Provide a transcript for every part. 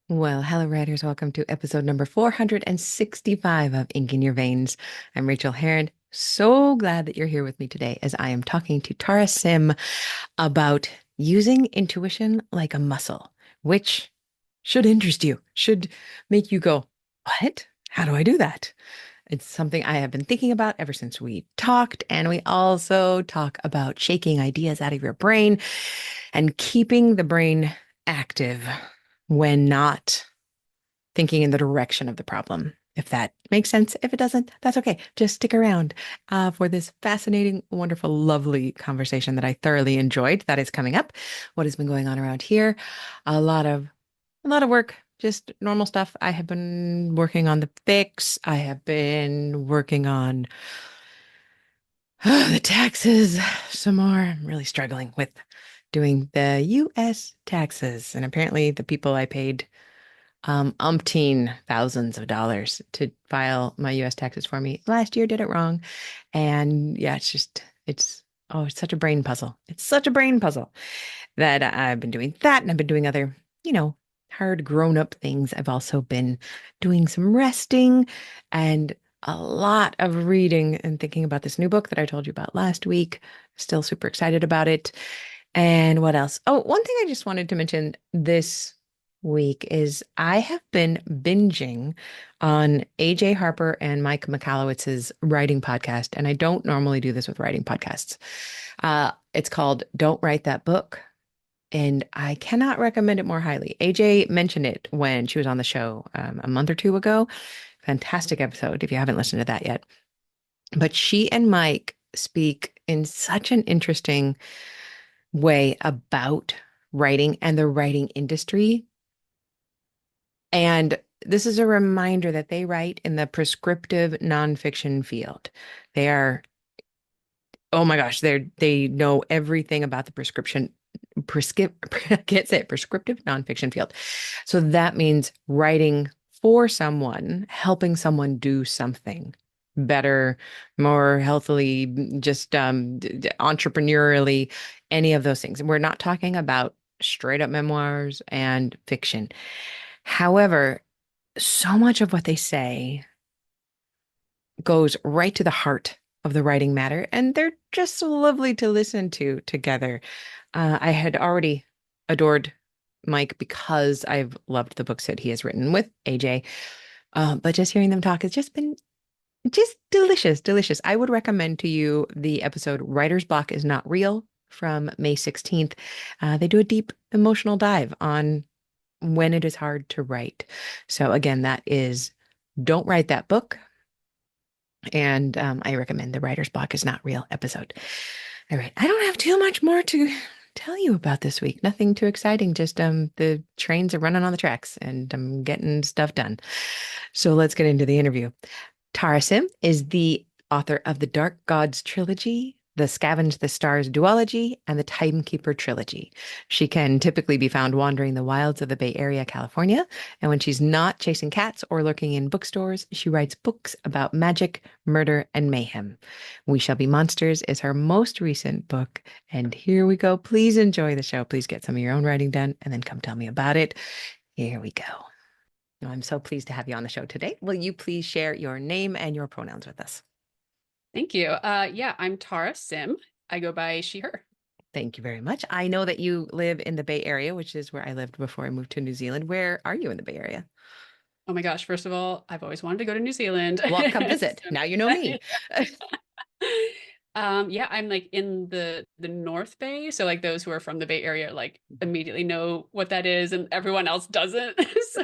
Well, hello, writers. Welcome to episode number 465 of Ink in Your Veins. I'm Rachael Herron. So glad that you're here with me today as I am talking to Tara Sim about using intuition like a muscle, which should interest you, should make you go, what? How do I do that? It's something I have been thinking about ever since we talked. And we also talk about shaking ideas out of your brain and keeping the brain active when not thinking in the direction of the problem. If that makes sense. If it doesn't, that's okay. Just stick around for this fascinating, wonderful, lovely conversation that I thoroughly enjoyed. That is coming up. What has been going on around here? A lot of a lot of work, just normal stuff. I have been working on the fix. I have been working on the taxes some more. I'm really struggling with doing the US taxes. And apparently the people I paid umpteen thousands of dollars to file my US taxes for me last year did it wrong. And yeah, it's such a brain puzzle. It's such a brain puzzle that I've been doing that and I've been doing other, hard grown up things. I've also been doing some resting and a lot of reading and thinking about this new book that I told you about last week. Still super excited about it. And what else? Oh, one thing I just wanted to mention this week is I have been binging on AJ Harper and Mike Michalowicz's writing podcast. And I don't normally do this with writing podcasts. It's called Don't Write That Book. And I cannot recommend it more highly. AJ mentioned it when she was on the show a month or two ago. Fantastic episode if you haven't listened to that yet. But she and Mike speak in such an interesting way about writing and the writing industry. And this is a reminder that they write in the prescriptive nonfiction field. They are, oh my gosh, they know everything about the I can't say it, prescriptive nonfiction field. So that means writing for someone, helping someone do something better, more healthily, just entrepreneurially, any of those things. And we're not talking about straight up memoirs and fiction. However, so much of what they say goes right to the heart of the writing matter, and they're just so lovely to listen to together. I had already adored Mike because I've loved the books that he has written with AJ. But just hearing them talk has just been just delicious, delicious. I would recommend to you the episode Writer's Block is Not Real from May 16th. They do a deep emotional dive on when it is hard to write. So again, that is Don't Write That Book. And I recommend the Writer's Block is Not Real episode. All right. I don't have too much more to tell you about this week. Nothing too exciting. Just the trains are running on the tracks and I'm getting stuff done. So let's get into the interview. Tara Sim is the author of the Dark Gods trilogy, the Scavenge the Stars duology, and the Timekeeper trilogy. She can typically be found wandering the wilds of the Bay Area, California. And when she's not chasing cats or lurking in bookstores, she writes books about magic, murder, and mayhem. We Shall Be Monsters is her most recent book. And here we go. Please enjoy the show. Please get some of your own writing done and then come tell me about it. Here we go. I'm so pleased to have you on the show today. Will you please share your name and your pronouns with us? Thank you. Yeah, I'm Tara Sim. I go by she, her. Thank you very much. I know that you live in the Bay Area, which is where I lived before I moved to New Zealand. Where are you in the Bay Area? Oh my gosh, first of all, I've always wanted to go to New Zealand. Well, come visit. So- Now you know me. yeah, I'm like in the North Bay, so like those who are from the Bay Area like immediately know what that is, and everyone else doesn't. So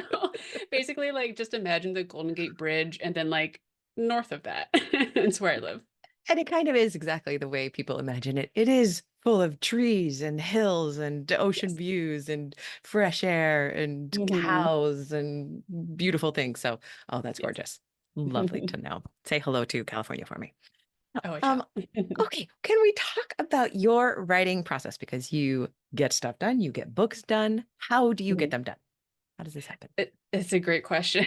basically, like just imagine the Golden Gate Bridge, and then like north of that, it's where I live. And it kind of is exactly the way people imagine it. It is full of trees and hills and ocean Yes. views and fresh air and Mhm. cows and beautiful things. So, oh, that's Yes. gorgeous. Lovely to know. Say hello to California for me. Oh, I Um, shall. okay, can we talk about your writing process? Because you get stuff done, you get books done. How do you get them done? How does this happen? It's a great question.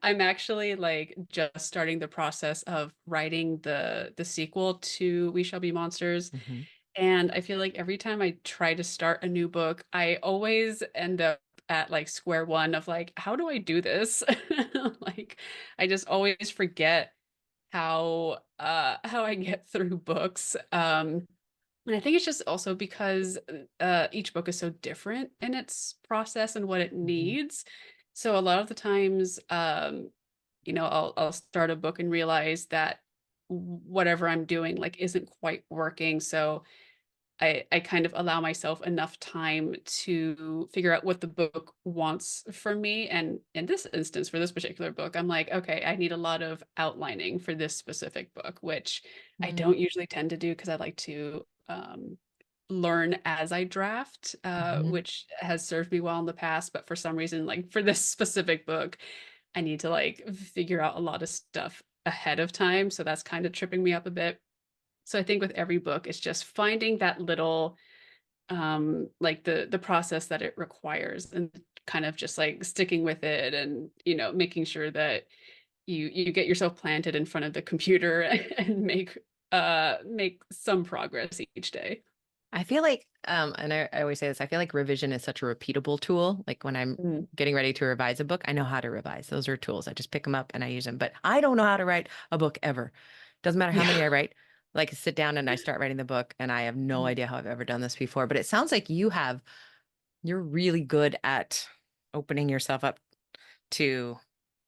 I'm actually like just starting the process of writing the sequel to We Shall Be Monsters. Mhm. And I feel like every time I try to start a new book, I always end up at like square one of like, how do I do this? Like, I just always forget how I get through books. And I think it's just also because each book is so different in its process and what it Mhm. needs. So a lot of the times, I'll start a book and realize that whatever I'm doing like isn't quite working. So I kind of allow myself enough time to figure out what the book wants from me. And in this instance, for this particular book, I'm like, okay, I need a lot of outlining for this specific book, which I Mm. don't usually tend to do because I like to learn as I draft, Mhm. which has served me well in the past. But for some reason, like for this specific book, I need to like figure out a lot of stuff ahead of time. So that's kind of tripping me up a bit. So I think with every book, it's just finding that little like the process that it requires and kind of just like sticking with it and making sure that you get yourself planted in front of the computer and make some progress each day. I feel like, and I always say this, I feel like revision is such a repeatable tool. Like when I'm Mm. getting ready to revise a book, I know how to revise. Those are tools. I just pick them up and I use them. But I don't know how to write a book ever. Doesn't matter how many Yeah. I write. Like sit down and I start writing the book and I have no idea how I've ever done this before. But it sounds like you're really good at opening yourself up to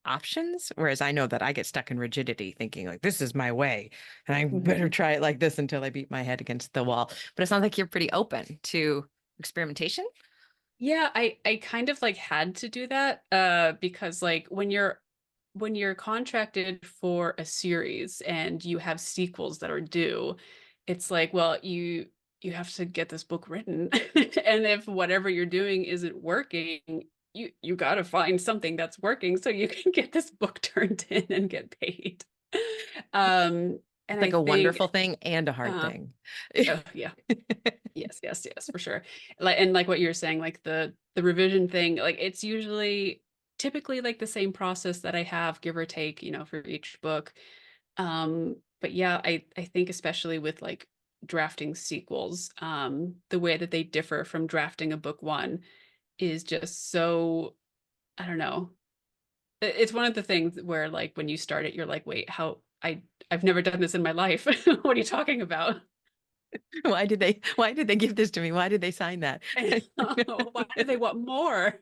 options, whereas I know that I get stuck in rigidity, thinking like this is my way, and I better Mhm. try it like this until I beat my head against the wall. But it sounds like you're pretty open to experimentation. Yeah, I kind of like had to do that because like when you're contracted for a series and you have sequels that are due, it's like, well, you have to get this book written. And if whatever you're doing isn't working, you got to find something that's working so you can get this book turned in and get paid. And It's I like a think wonderful thing and a hard uh thing. oh yeah. Yes, yes, yes, for sure. Like and like what you're saying, like the revision thing, like it's usually typically like the same process that I have, give or take, for each book. But yeah, I think especially with like drafting sequels, the way that they differ from drafting a book one is just so, I don't know. It's one of the things where like when you start it, you're like, wait, I've never done this in my life. What are you talking about? Why did they give this to me? Why did they sign that? I know. Why do they want more?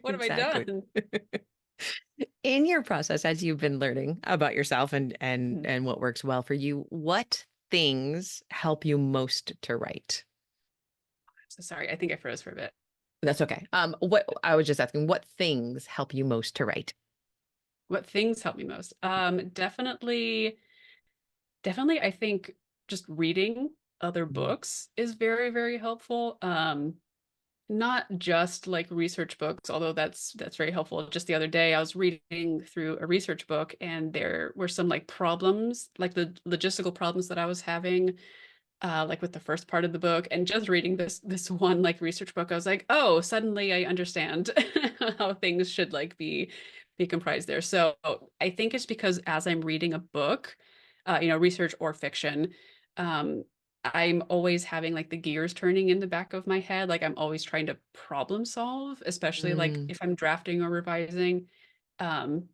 What have I Exactly. done? In your process, as you've been learning about yourself and and Mhm. and what works well for you, what things help you most to write? So sorry, I think I froze for a bit. That's okay. What I was just asking, what things help you most to write? What things help me most? Definitely, I think just reading other Mhm. books is very, very helpful. Not just like research books, although that's very helpful. Just the other day, I was reading through a research book, and there were some like problems, like the logistical problems that I was having like with the first part of the book and just reading this one like research book, I was like, oh, suddenly I understand how things should like be comprised there. So I think it's because as I'm reading a book, research or fiction, um, I'm always having like the gears turning in the back of my head. Like I'm always trying to problem solve, especially like Mm, if I'm drafting or revising. Um,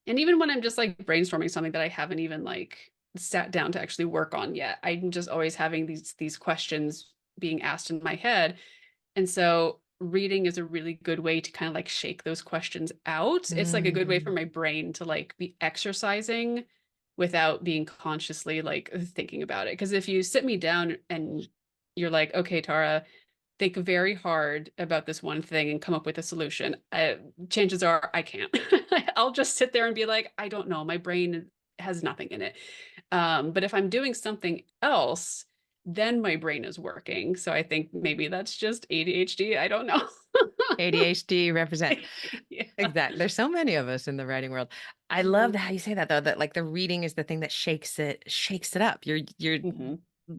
and even when I'm just like brainstorming something that I haven't even like sat down to actually work on yet, I'm just always having these questions being asked in my head. And so reading is a really good way to kind of like shake those questions out. It's like a good way for mm. my brain to like be exercising without being consciously like thinking about it. Because if you sit me down and you're like, okay, Tara, think very hard about this one thing and come up with a solution. Chances are I can't. I'll just sit there and be like, I don't know. My brain has nothing in it. But if I'm doing something else, then my brain is working. So I think maybe that's just ADHD. I don't know. ADHD represent. Yeah. Exactly. There's so many of us in the writing world. I love how you say that though, that like the reading is the thing that shakes it up. Hmm.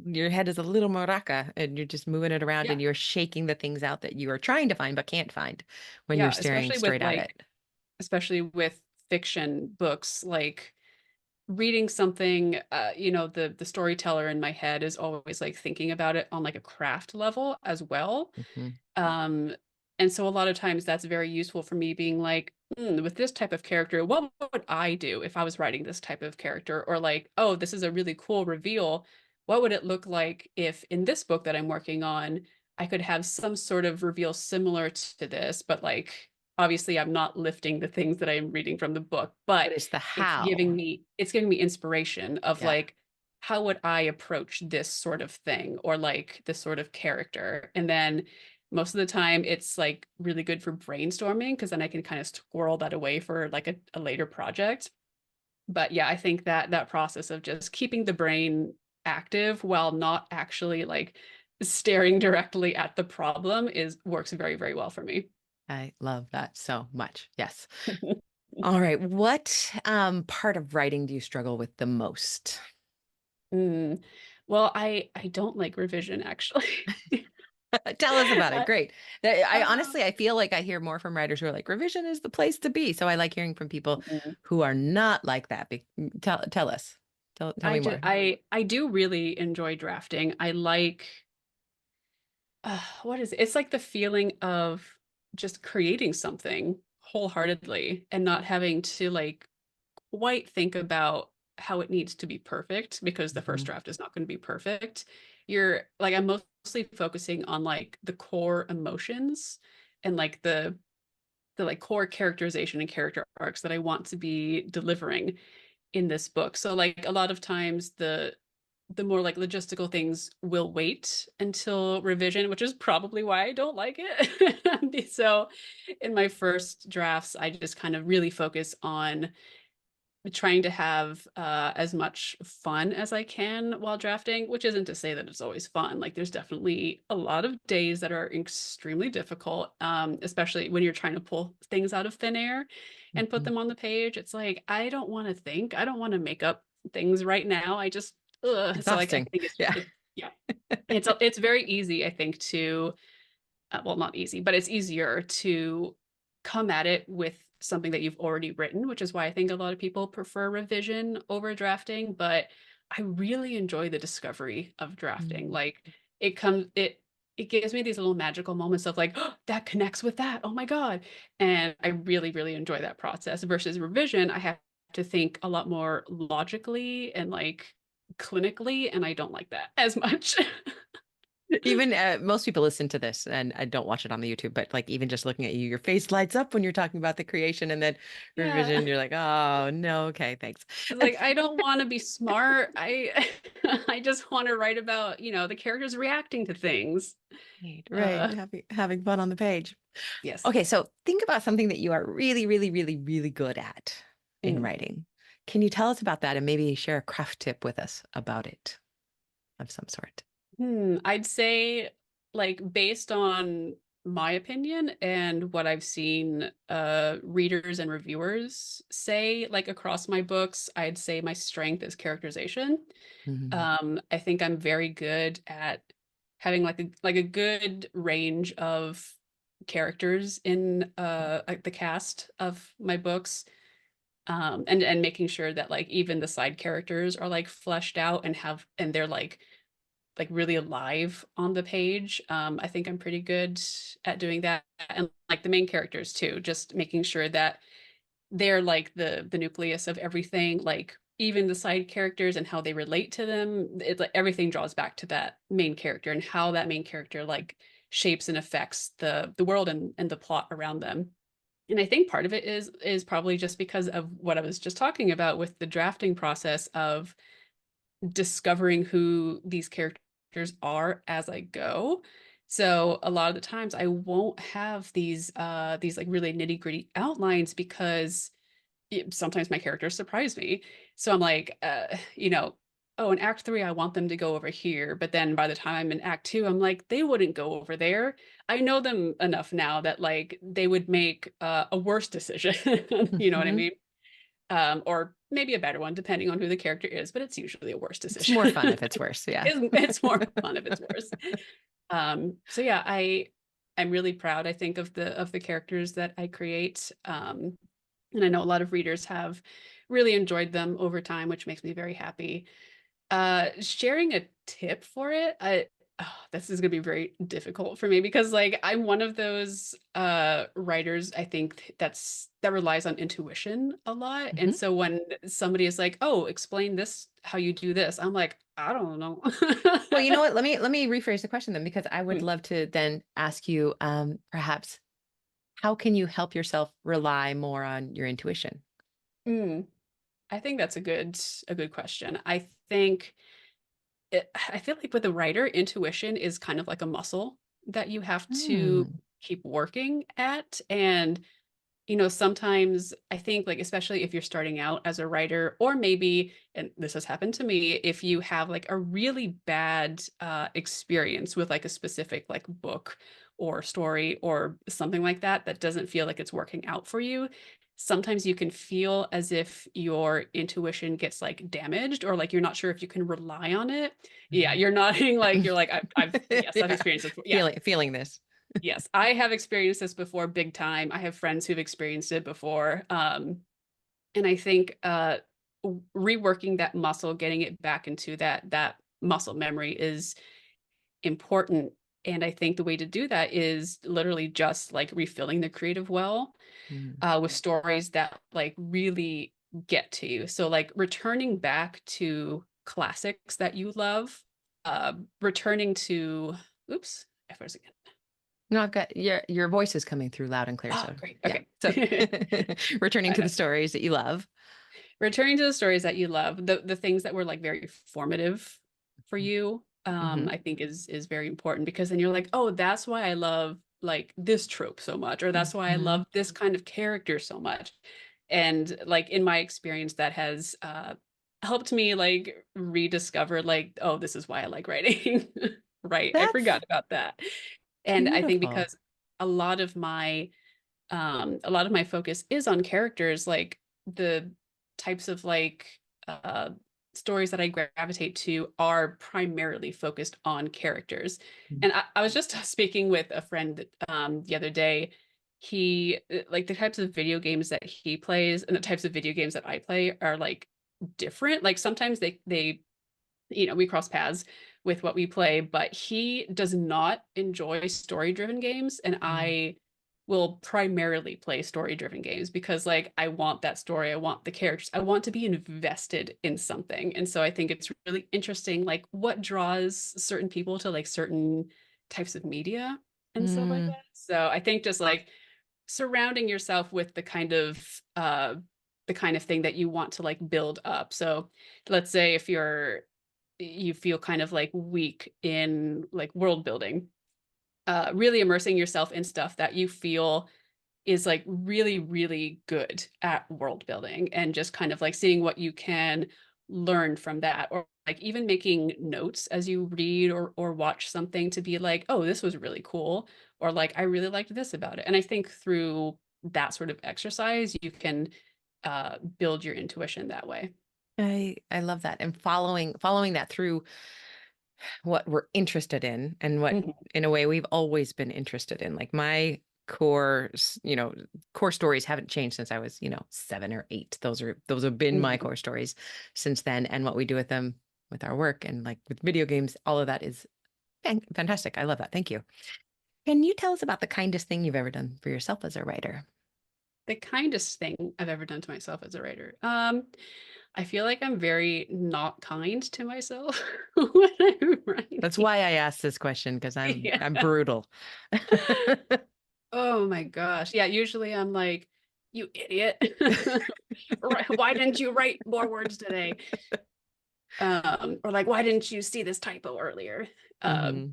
Your head is a little maraca and you're just moving it around Yeah. and you're shaking the things out that you are trying to find but can't find when you're Yeah. staring straight at it. Especially with fiction books, like reading something, the storyteller in my head is always like thinking about it on like a craft level as well. Mhm. Um, And so a lot of times that's very useful for me being like, with this type of character, what would I do if I was writing this type of character? Or like, oh, this is a really cool reveal. What would it look like if in this book that I'm working on, I could have some sort of reveal similar to this, but like obviously I'm not lifting the things that I'm reading from the book, But but it's the how. it's giving me inspiration of Yeah. like how would I approach this sort of thing or like this sort of character? And then most of the time it's like really good for brainstorming because then I can kind of squirrel that away for like a later project. But yeah, I think that that process of just keeping the brain active while not actually like staring directly at the problem is works very, very well for me. I love that so much. Yes. All right. What part of writing do you struggle with the most? Mm. Well, I don't like revision actually. Tell us about it. I, Great. I uh, honestly, I feel like I hear more from writers who are like, revision is the place to be. So I like hearing from people who are not like that. Tell us. Tell me more. I do really enjoy drafting. I like what is it? It's like the feeling of just creating something wholeheartedly and not having to like quite think about how it needs to be perfect because the first Mhm. draft is not going to be perfect. You're like I'm mostly focusing on like the core emotions and like the like core characterization and character arcs that I want to be delivering in this book. So like a lot of times the more like logistical things will wait until revision, which is probably why I don't like it. So in my first drafts, I just kind of really focus on trying to have as much fun as I can while drafting, which isn't to say that it's always fun. Like there's definitely a lot of days that are extremely difficult, especially when you're trying to pull things out of thin air and put Mhm. them on the page. It's like I don't want to think, I don't want to make up things right now. I just so like I Exhausting. think Yeah. yeah, it's very easy I think to well, not easy, but it's easier to come at it with something that you've already written, which is why I think a lot of people prefer revision over drafting. But I really enjoy the discovery of drafting. Mm. Like it comes, it gives me these little magical moments of like, oh, that connects with that. Oh my God. And I really, really enjoy that process versus revision. I have to think a lot more logically and like clinically, and I don't like that as much. Even most people listen to this, and I don't watch it on the YouTube, but like even just looking at you, your face lights up when you're talking about the creation, and then Yeah. revision, you're like, oh no, okay, thanks. It's like I don't want to be smart. I I just want to write about, the characters reacting to things. Right, right. Uh Having fun on the page. yes. Okay, so think about something that you are really, really, really, really good at in Mm. writing. Can you tell us about that and maybe share a craft tip with us about it of some sort? I'd say like based on my opinion and what I've seen readers and reviewers say like across my books, I'd say my strength is characterization. Mhm. I think I'm very good at having like a good range of characters in like the cast of my books. And making sure that like even the side characters are like fleshed out and have and they're like really alive on the page. I think I'm pretty good at doing that. And like the main characters too, just making sure that they're like the nucleus of everything, like even the side characters and how they relate to them. It's like everything draws back to that main character and how that main character like shapes and affects the world and the plot around them. And I think part of it is probably just because of what I was just talking about with the drafting process of discovering who these characters are as I go. So a lot of the times I won't have these like really nitty-gritty outlines because sometimes my characters surprise me. So I'm like, oh, in Act 3, I want them to go over here. But then by the time I'm in Act 2, I'm like, they wouldn't go over there. I know them enough now that like they would make a worse decision. You know what I Mhm. mean? Or maybe a better one, depending on who the character is. But it's usually a worse It's more decision. fun if it's worse. Yeah. It's more fun if it's worse. So yeah, I'm really proud, I think, of the characters that I create. And I know a lot of readers have really enjoyed them over time, which makes me very happy. Sharing a tip for it, Oh, this is gonna be very difficult for me because like I'm one of those writers I think that relies on intuition a lot. And Mhm. so when somebody is like, "Oh, explain this how you do this." I'm like, "I don't know." Well, you know what? Let me rephrase the question then, because I would Mm, love to then ask you, perhaps, how can you help yourself rely more on your intuition? mm. I think that's a good question. I feel like with a writer, intuition is kind of like a muscle that you have to Hmm. keep working at. And sometimes I think like especially if you're starting out as a writer, or maybe, and this has happened to me, if you have like a really bad experience with like a specific like book or story or something like that that doesn't feel like it's working out for you, sometimes you can feel as if your intuition gets like damaged, or like you're not sure if you can rely on it. Yeah, Mhm. you're nodding like you're like I've yes, I've Yeah. experienced this before. Yeah. Feeling this. Yes, I have experienced this before big time. I have friends who've experienced it before. And I think reworking that muscle, getting it back into that muscle memory is important. And I think the way to do that is literally just like refilling the creative well Mm. with stories that like really get to you. So like returning back to classics that you love, returning to, oops, I froze again. No, I've got your voice is coming through loud and clear. Oh, So great. yeah. Okay. So returning I to know. the stories that you love. Returning to the stories that you love, the things that were like very formative for you, Hmm. I think is very important, because then you're like, oh, that's why I love like this trope so much, or that's why I Hmm. love this kind of character so much. And like in my experience, that has helped me like rediscover like, oh, this is why I like writing. Right. I That's forgot about that. And I think beautiful. because a lot of my a lot of my focus is on characters, like the types of like stories that I gravitate to are primarily focused on characters. And I was just speaking with a friend the other day. He like the types of video games that he plays and the types of video games that I play are like different. Like sometimes we cross paths with what we play, but he does not enjoy story-driven games, and Mm. I will primarily play story-driven games because like I want that story, I want the characters, I want to be invested in something. And so I think it's really interesting like what draws certain people to like certain types of media and stuff like Mm. that. So I think just like surrounding yourself with the kind of thing that you want to like build up. So let's say if you feel kind of like weak in like world building, really immersing yourself in stuff that you feel is like really, really good at world building, and just kind of like seeing what you can learn from that, or like even making notes as you read or watch something to be like, oh, this was really cool, or like I really liked this about it. And I think through that sort of exercise, you can build your intuition that way. I love that. And following that through what we're interested in and what Mhm. in a way we've always been interested in. Like my core, core stories haven't changed since I was, 7 or 8. Those have been my Mhm. core stories since then. And what we do with them with our work and like with video games, all of that is fantastic. I love that. Thank you. Can you tell us about the kindest thing you've ever done for yourself as a writer? The kindest thing I've ever done to myself as a writer. I feel like I'm very not kind to myself when I'm That's writing. why I asked this question, because I'm Yeah. I'm brutal. Oh my gosh. Yeah, usually I'm like, you idiot. Why didn't you write more words today? Or like, why didn't you see this typo earlier? Um, Hmm.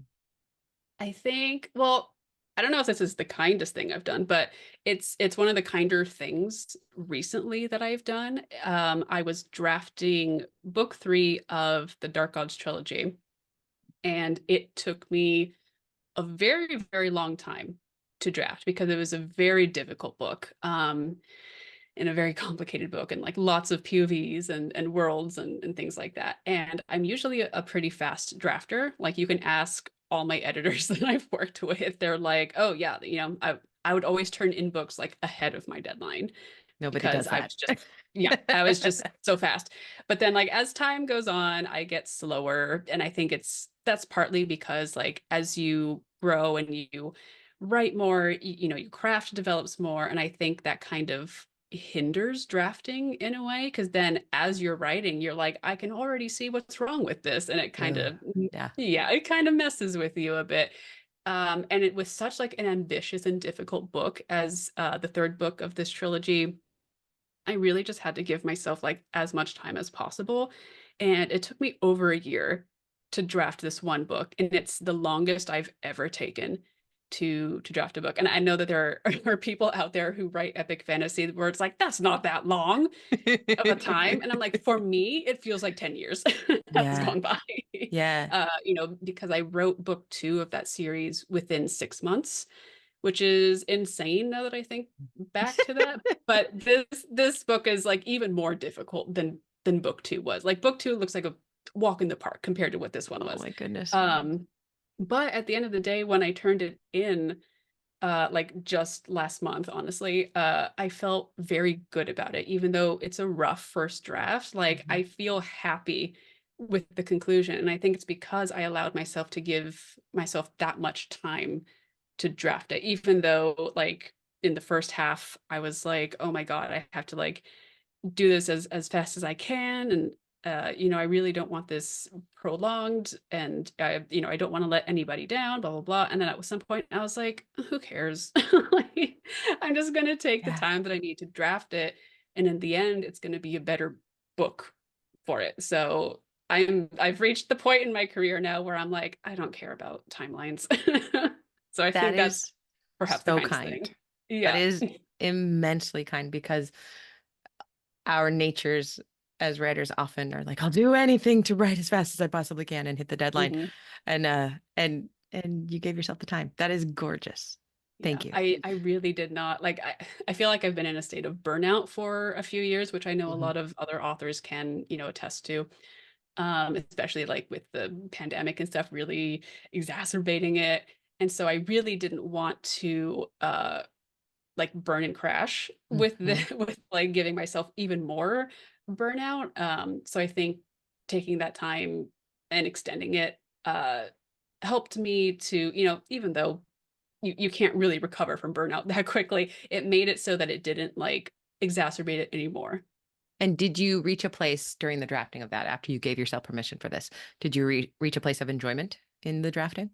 I think, well, I don't know if this is the kindest thing I've done, but it's one of the kinder things recently that I've done. I was drafting book 3 of the Dark Gods trilogy, and it took me a very, very long time to draft because it was a very difficult book, and a very complicated book, and like lots of POVs and worlds and things like that. And I'm usually a pretty fast drafter. Like you can ask all my editors that I've worked with, they're like, oh yeah, I would always turn in books like ahead of my deadline Nobody because does I that. was just, yeah, I was just so fast. But then like as time goes on, I get slower. And I think that's partly because like as you grow and you write more, you know, your craft develops more. And I think that kind of hinders drafting in a way, because then as you're writing, you're like, I can already see what's wrong with this. And it kind Ugh, of, yeah. yeah, it kind of messes with you a bit. And it was such like an ambitious and difficult book as the third book of this trilogy. I really just had to give myself like as much time as possible. And it took me over a year to draft this one book. And it's the longest I've ever taken to draft a book. And I know that there are people out there who write epic fantasy where it's like, that's not that long of a time. And I'm like, for me, it feels like 10 years has Yeah. gone by. Yeah. You know, because I wrote book two of that series within 6 months, which is insane now that I think back to that. But this book is like even more difficult than book two was. Like book two looks like a walk in the park compared to what this one Oh was. my goodness. But at the end of the day, when I turned it in, like just last month, honestly, I felt very good about it, even though it's a rough first draft. Like Mhm. I feel happy with the conclusion. And I think it's because I allowed myself to give myself that much time to draft it, even though like in the first half, I was like, oh my God, I have to like do this as fast as I can. And you know, I really don't want this prolonged, and you know, I don't want to let anybody down, blah blah blah. And then at some point, I was like, who cares? Like, I'm just gonna take the Yeah. time that I need to draft it, and in the end, it's gonna be a better book for it. So I've reached the point in my career now where I'm like, I don't care about timelines. So I That think that's is perhaps the so kindest kind. thing. That Yeah. is immensely kind because our natures as writers often are like, I'll do anything to write as fast as I possibly can and hit the deadline. Mhm. And you gave yourself the time. That is gorgeous. Yeah, Thank you. I really did not like I feel like I've been in a state of burnout for a few years, which I know a Mhm. lot of other authors can, you know, attest to. Especially like with the pandemic and stuff really exacerbating it. And so I really didn't want to like burn and crash with the Mhm. with like giving myself even more burnout. So I think taking that time and extending it helped me to, you know, even though you can't really recover from burnout that quickly. It made it so that it didn't like exacerbate it anymore. And did you reach a place during the drafting of that after you gave yourself permission for this? Did you reach a place of enjoyment in the drafting?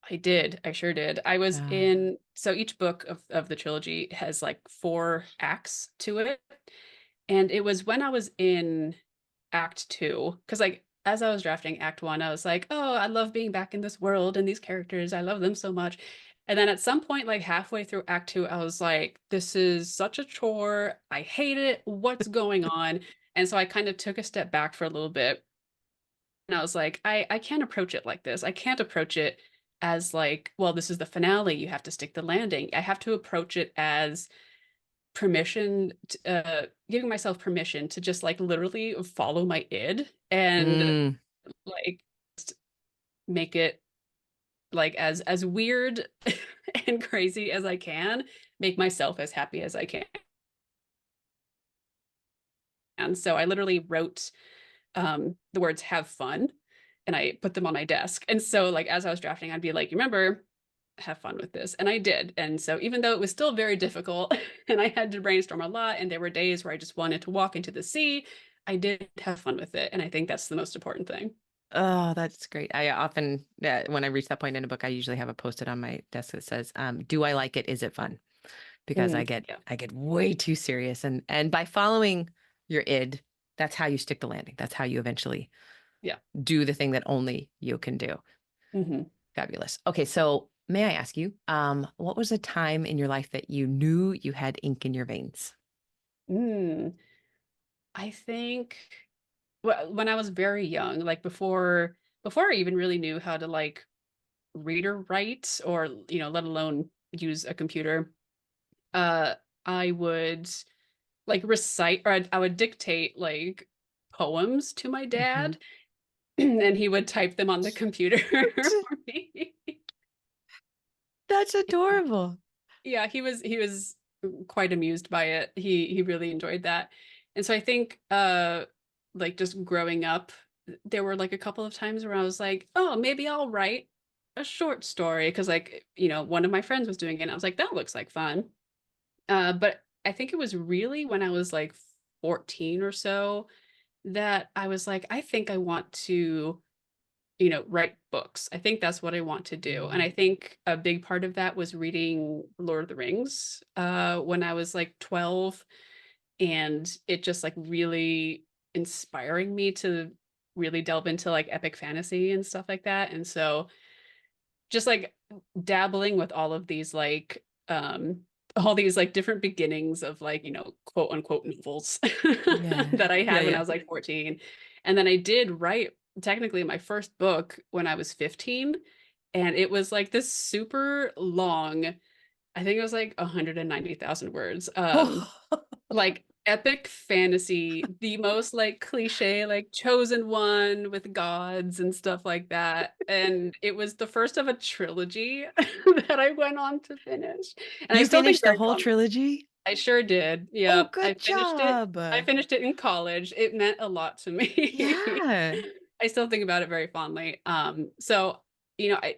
I did. I sure did. I was Ah. in, so each book of the trilogy has like four acts to it. And it was when I was in act two, because like as I was drafting act one, I was like, oh, I love being back in this world and these characters. I love them so much. And then at some point, like halfway through act two, I was like, this is such a chore. I hate it. What's going on? And so I kind of took a step back for a little bit. And I was like, I can't approach it like this. I can't approach it as like, well, this is the finale. You have to stick the landing. I have to approach it as permission, giving myself permission to just like literally follow my id and Mm. like make it like as weird and crazy as I can, make myself as happy as I can. And so I literally wrote the words have fun and I put them on my desk. And so like as I was drafting, I'd be like, remember, have fun with this. And I did. And so even though it was still very difficult and I had to brainstorm a lot and there were days where I just wanted to walk into the sea, I did have fun with it. And I think that's the most important thing. Oh, that's great. I often, when I reach that point in a book, I usually have a post-it on my desk that says, "Do I like it? Is it fun?" Because I Mm, get yeah. I get way too serious, and by following your id, that's how you stick the landing. That's how you eventually Yeah. do the thing that only you can do. Hmm. Fabulous. Okay, so may I ask you, what was a time in your life that you knew you had ink in your veins? Mm, I think well, when I was very young, like before I even really knew how to like read or write or, you know, let alone use a computer, uh, I would like recite or I would dictate like poems to my Mhm. dad and he would type them on the computer for me. That's adorable. Yeah, he was quite amused by it. He really enjoyed that. And so I think like just growing up there were like a couple of times where I was like, oh, maybe I'll write a short story because like, one of my friends was doing it and I was like, that looks like fun. But I think it was really when I was like 14 or so that I was like, I think I want to, write books. I think that's what I want to do. And I Mm. think a big part of that was reading Lord of the Rings when I was like 12, and it just like really inspiring me to really delve into like epic fantasy and stuff like that. And so just like dabbling with all these like different beginnings of like, quote unquote novels Yeah. that I Yeah. had when I Yeah. was like 14. And then I did write technically my first book when I was 15. And it was like this super long, I think it was like 190,000 words. Oh, Like epic fantasy, the most like cliche, like chosen one with gods and stuff like that. And it was the first of a trilogy that I went on to finish. And I you still think finished the very whole fondly. trilogy? I sure did. Oh, Yeah, I good finished it. job. I finished it in college. It meant a lot to me. Yeah. I still think about it very fondly. So, I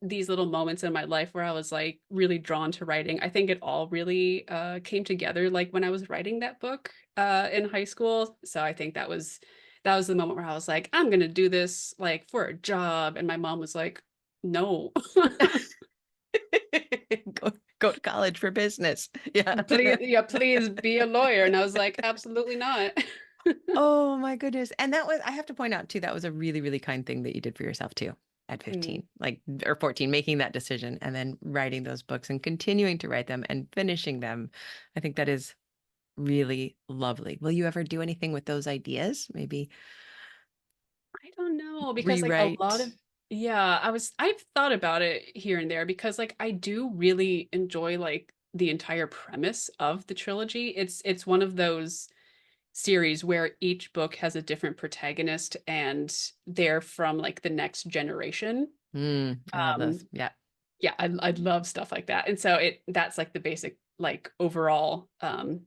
these little moments in my life where I was like really drawn to writing. I think it all really came together like when I was writing that book in high school. So I think that was the moment where I was like, I'm gonna do this like for a job. And my mom was like, no, Go to college for business. Yeah. please, yeah, please be a lawyer. And I was like, absolutely not. Oh my goodness. And that was, I have to point out too, that was a really, really kind thing that you did for yourself too at Mm. 15, like, or 14, making that decision and then writing those books and continuing to write them and finishing them. I think that is really lovely. Will you ever do anything with those ideas? Maybe I don't know because like a lot of rewrite? yeah, I've thought about it here and there because like I do really enjoy like the entire premise of the trilogy. It's one of those series where each book has a different protagonist and they're from like the next generation. I love those. Um Yeah. yeah, I love stuff like that. And so that's like the basic like overall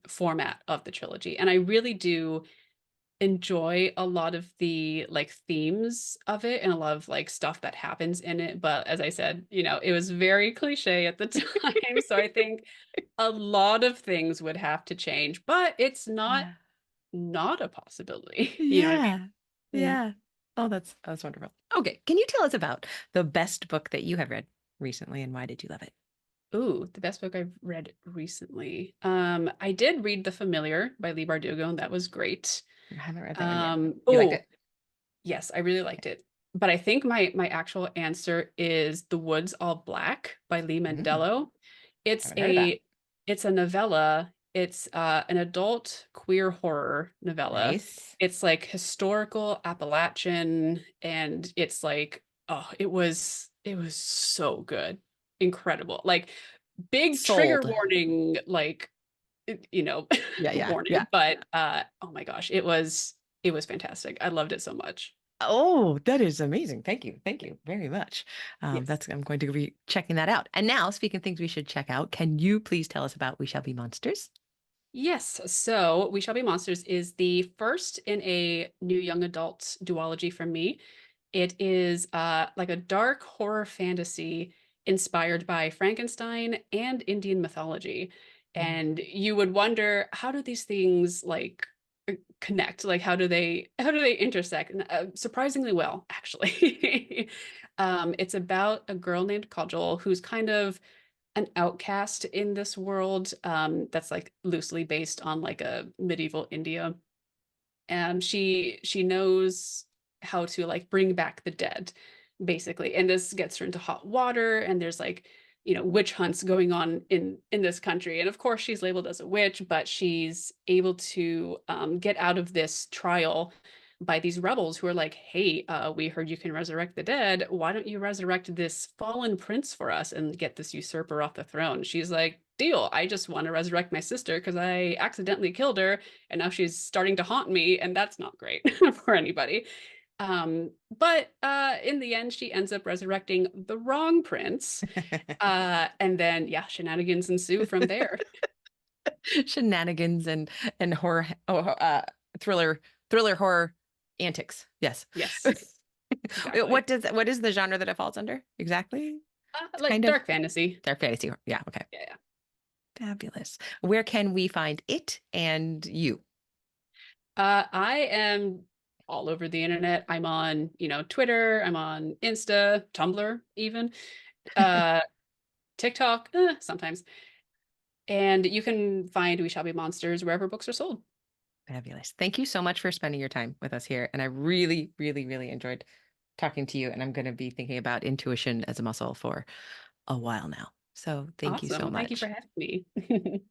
format of the trilogy. And I really do enjoy a lot of the like themes of it and a lot of like stuff that happens in it. But as I said, it was very cliche at the time. So I think a lot of things would have to change, but it's Yeah. not a possibility. You know what Yeah. I mean? Yeah. Oh, that's wonderful. Okay. Can you tell us about the best book that you have read recently and why did you love it? Ooh, the best book I've read recently. I did read The Familiar by Leigh Bardugo, and that was great. I haven't read that one yet. You liked Oh, it? yes, I really liked it. But I think my actual answer is The Woods All Black by Lee Mm, Mandello. It's haven't heard of that. a it's a novella. It's an adult queer horror novella. Nice. It's like historical Appalachian, and it's like, oh, it was so good. Incredible. Like big trigger Sold. warning, like you know, Yeah, yeah, yeah. warning, but oh my gosh, it was fantastic. I loved it so much. Oh, that is amazing. Thank you. Thank you very much. Yes. I'm going to be checking that out. And now, speaking of things we should check out, can you please tell us about We Shall Be Monsters? Yes. So We Shall Be Monsters is the first in a new young adult duology from me. It is like a dark horror fantasy inspired by Frankenstein and Indian mythology. Mm. And you would wonder, how do these things like connect? Like how do they intersect? And, surprisingly well, actually. It's about a girl named Kajal who's kind of an outcast in this world that's like loosely based on like a medieval India. And she knows how to like bring back the dead, basically. And this gets her into hot water, and there's like witch hunts going on in this country. And of course, she's labeled as a witch, but she's able to get out of this trial by these rebels who are like, hey, we heard you can resurrect the dead. Why don't you resurrect this fallen prince for us and get this usurper off the throne? She's like, deal. I just want to resurrect my sister because I accidentally killed her and now she's starting to haunt me, and that's not great for anybody. But in the end, she ends up resurrecting the wrong prince. And then, yeah, shenanigans ensue from there. Shenanigans and horror, thriller horror. Antics. Yes. Yes, exactly. What is the genre that it falls under exactly? It's Like kind of dark fantasy. dark fantasy. Yeah. Okay. Yeah, yeah. Fabulous. Where can we find it and you? I am all over the internet. I'm on, Twitter. I'm on Insta, Tumblr, even uh, TikTok, sometimes. And you can find We Shall Be Monsters wherever books are sold. Fabulous. Thank you so much for spending your time with us here. And I really, really, really enjoyed talking to you. And I'm going to be thinking about intuition as a muscle for a while now. So thank you Awesome. so Well, thank you for much. having me.